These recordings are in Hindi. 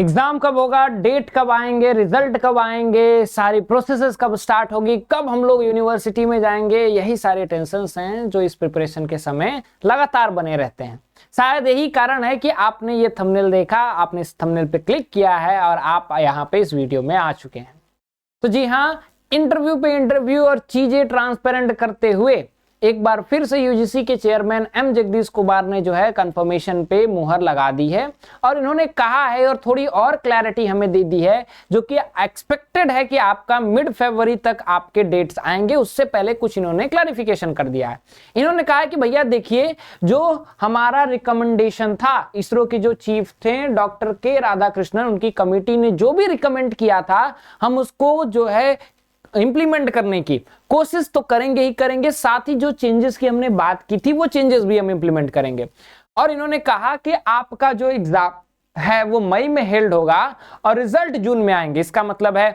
एग्जाम कब होगा, डेट कब आएंगे, रिजल्ट कब आएंगे, सारी प्रोसेसेस कब स्टार्ट होगी, कब हम लोग यूनिवर्सिटी में जाएंगे, यही सारे टेंशन्स हैं जो इस प्रिपरेशन के समय लगातार बने रहते हैं। शायद यही कारण है कि आपने ये थंबनेल देखा, आपने इस थंबनेल पे क्लिक किया है और आप यहाँ पे इस वीडियो में आ चुके हैं। तो जी हाँ, इंटरव्यू पे इंटरव्यू और चीजें ट्रांसपेरेंट करते हुए एक बार फिर से यूजीसी के चेयरमैन एम जगदीश कुमार ने जो है कंफर्मेशन पे मुहर लगा दी है और इन्होंने कहा है और थोड़ी और क्लैरिटी हमें दे दी है, जो कि एक्सपेक्टेड है कि आपका मिड फरवरी तक आपके डेट्स आएंगे। उससे पहले कुछ इन्होंने क्लैरिफिकेशन कर दिया है। इन्होंने कहा है कि भैया देखिए, जो हमारा रिकमेंडेशन था, इसरो के जो चीफ थे डॉक्टर के राधाकृष्णन, उनकी कमेटी ने जो भी रिकमेंड किया था, हम उसको जो है इंप्लीमेंट करने की कोशिश तो करेंगे ही करेंगे, साथ ही जो चेंजेस की हमने बात की थी वो चेंजेस भी हम इंप्लीमेंट करेंगे। और इन्होंने कहा कि आपका जो एग्जाम है वो मई में हेल्ड होगा और रिजल्ट जून में आएंगे। इसका मतलब है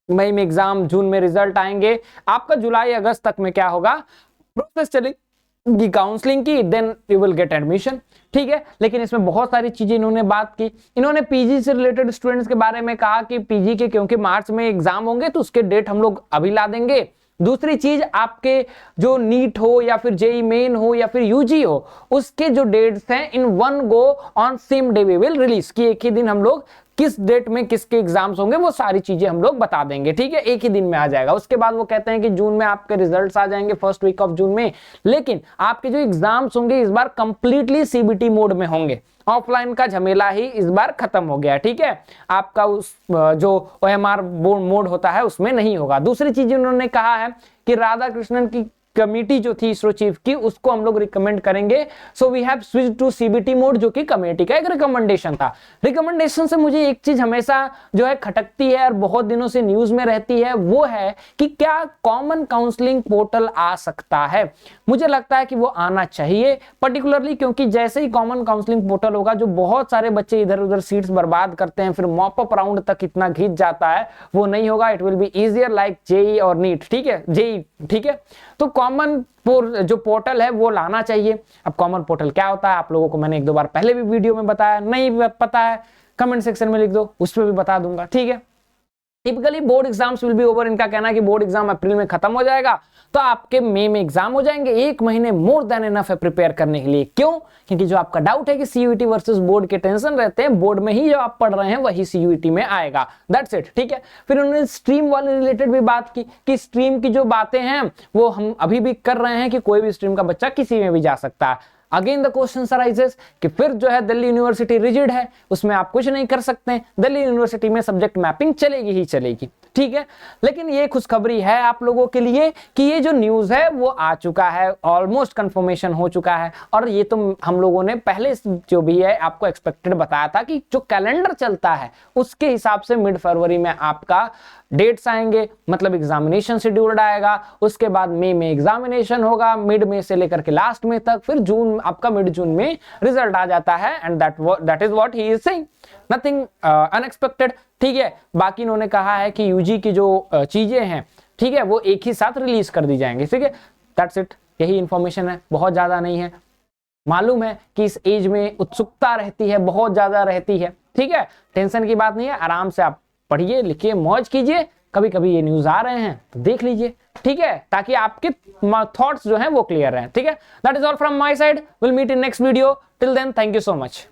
मई में एग्जाम, जून में रिजल्ट आएंगे, आपका जुलाई अगस्त तक में क्या होगा, प्रोसेस चलेगी काउंसलिंग की, then you will get admission. ठीक है, लेकिन इसमें बहुत सारी चीजें इन्होंने बात की। इन्होंने पीजी से रिलेटेड स्टूडेंट्स के बारे में कहा कि पीजी के क्योंकि मार्च में एग्जाम होंगे तो उसके डेट हम लोग अभी ला देंगे। दूसरी चीज, आपके जो नीट हो या फिर जेई मेन हो या फिर यूजी हो, उसके जो डेट्स हैं in one go on same day we will release, की एक ही दिन हम लोग किस डेट में किसके एग्जाम्स होंगे वो सारी चीजें हम लोग बता देंगे। ठीक है, एक ही दिन में आ जाएगा। उसके बाद वो कहते हैं कि जून में आपके रिजल्ट्स आ जाएंगे, फर्स्ट वीक ऑफ जून में, लेकिन आपके जो एग्जाम्स होंगे इस बार कंप्लीटली सीबीटी मोड में होंगे। ऑफलाइन का झमेला ही इस बार खत्म हो गया। ठीक है, आपका उस जो ओएमआर मोड होता है उसमें नहीं होगा। दूसरी चीज उन्होंने कहा है कि राधाकृष्णन की कमेटी जो थी इसरो चीफ की, उसको हम लोग रिकमेंड करेंगे, so we have switch to CBT mode, जो कि कमेटी का एक रिकमेंडेशन था। रिकमेंडेशन से मुझे एक चीज हमेशा जो है खटकती है और बहुत दिनों से न्यूज में रहती है, वो है कि क्या कॉमन काउंसलिंग पोर्टल आ सकता है। मुझे लगता है कि वो आना चाहिए, पर्टिकुलरली क्योंकि जैसे ही कॉमन काउंसलिंग पोर्टल होगा, जो बहुत सारे बच्चे इधर उधर सीट्स बर्बाद करते हैं, फिर मॉप अप राउंड तक इतना खींच जाता है, वो नहीं होगा। It will be easier like JEE और नीट। ठीक है, जेई। ठीक है, तो कॉमन जो पोर्टल है वो लाना चाहिए। अब कॉमन पोर्टल क्या होता है, आप लोगों को मैंने एक दो बार पहले भी वीडियो में बताया, नहीं पता है कमेंट सेक्शन में लिख दो, उसमें भी बता दूंगा। ठीक है, typically board exams will be over, इनका कहना है कि बोर्ड एग्जाम अप्रैल में खत्म हो जाएगा तो आपके मई में एग्जाम हो जाएंगे। एक महीने मोर देन इनफ है प्रिपेयर करने के लिए। क्यों? क्योंकि जो आपका डाउट है कि सीयूईटी वर्सेस बोर्ड के टेंशन रहते हैं, बोर्ड में ही जो आप पढ़ रहे हैं वही सीयूईटी में आएगा। That's it. ठीक है, फिर उन्होंने स्ट्रीम वाले रिलेटेड भी बात की कि स्ट्रीम की जो बातें हैं वो हम अभी भी कर रहे हैं कि कोई भी स्ट्रीम का बच्चा किसी में भी जा सकता है। अगेन द क्वेश्चन अराइजेस कि फिर जो है दिल्ली यूनिवर्सिटी रिजिड है, उसमें आप कुछ नहीं कर सकते। दिल्ली यूनिवर्सिटी में सब्जेक्ट मैपिंग चलेगी ही चलेगी। ठीक है, लेकिन ये खुशखबरी है आप लोगों के लिए कि ये जो न्यूज है वो आ चुका है, ऑलमोस्ट कंफर्मेशन हो चुका है। और ये तो हम लोगों ने पहले जो भी है आपको एक्सपेक्टेड बताया था कि जो कैलेंडर चलता है उसके हिसाब से मिड फरवरी में आपका डेट्स आएंगे, मतलब एग्जामिनेशन शेड्यूल्ड आएगा, उसके बाद मई में एग्जामिनेशन होगा, मिड में से लेकर के लास्ट में तक, फिर जून, आपका मिड जून में रिजल्ट आ जाता है। And that is what he is saying, nothing unexpected. ठीक है, बाकी इन्होंने कहा है कि यूजी की जो चीजें हैं, ठीक है, वो एक ही साथ रिलीज कर दी जाएंगी। ठीक है, दैट्स इट, यही इंफॉर्मेशन है, बहुत ज्यादा नहीं है। मालूम है कि इस एज में उत्सुकता रहती है, बहुत ज्यादा रहती है। ठीक है, टेंशन की बात नहीं है, आराम से आप पढ़िए, लिखिए, मौज कीजिए। कभी कभी ये न्यूज आ रहे हैं तो देख लीजिए। ठीक है, ताकि आपके थॉट्स जो हैं वो क्लियर रहें। ठीक है, that is all from my side, will meet in next video, till then thank you so much.